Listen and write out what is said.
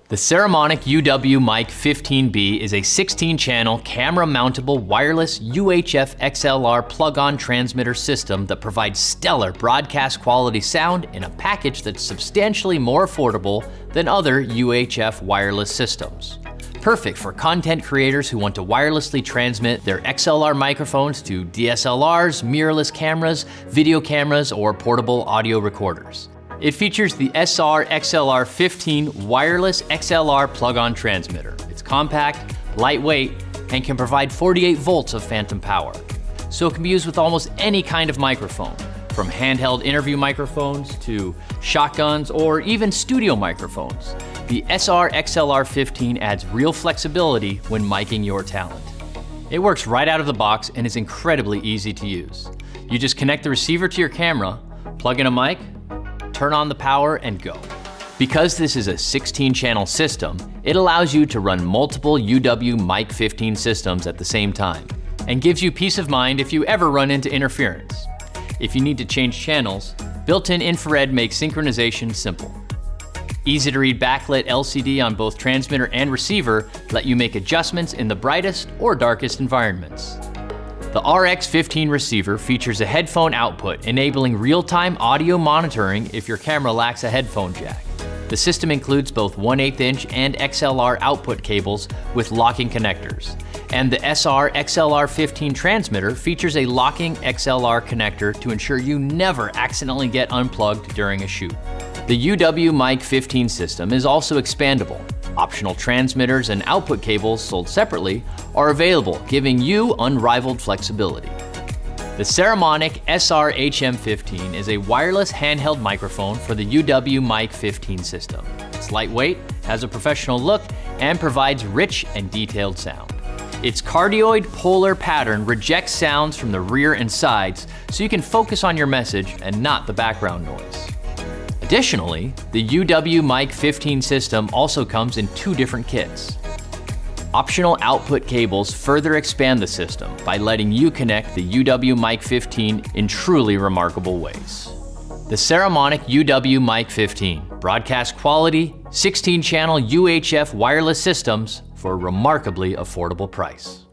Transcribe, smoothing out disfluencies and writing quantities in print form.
The Saramonic UwMic15B is a 16-channel camera-mountable wireless UHF XLR plug-on transmitter system that provides stellar broadcast quality sound in a package that's substantially more affordable than other UHF wireless systems. Perfect for content creators who want to wirelessly transmit their XLR microphones to DSLRs, mirrorless cameras, video cameras, or portable audio recorders. It features the XLR15 wireless XLR plug-on transmitter. It's compact, lightweight, and can provide 48 volts of phantom power. So it can be used with almost any kind of microphone, from handheld interview microphones to shotguns or even studio microphones. The XLR15 adds real flexibility when miking your talent. It works right out of the box and is incredibly easy to use. You just connect the receiver to your camera, plug in a mic, turn on the power, and go. Because this is a 16-channel system, it allows you to run multiple UwMic15 systems at the same time, and gives you peace of mind if you ever run into interference. If you need to change channels, built-in infrared makes synchronization simple. Easy-to-read backlit LCD on both transmitter and receiver let you make adjustments in the brightest or darkest environments. The RX15 receiver features a headphone output, enabling real-time audio monitoring if your camera lacks a headphone jack. The system includes both 1/8" and XLR output cables with locking connectors. And the XLR15 transmitter features a locking XLR connector to ensure you never accidentally get unplugged during a shoot. The UwMic15 system is also expandable. Optional transmitters and output cables sold separately are available, giving you unrivaled flexibility. The Saramonic SR-HM15 is a wireless handheld microphone for the UwMic15 system. It's lightweight, has a professional look, and provides rich and detailed sound. Its cardioid polar pattern rejects sounds from the rear and sides, so you can focus on your message and not the background noise. Additionally, the UwMic15 system also comes in 2 different kits. Optional output cables further expand the system by letting you connect the UwMic15 in truly remarkable ways. The Saramonic UwMic15, broadcast quality, 16-channel UHF wireless systems for a remarkably affordable price.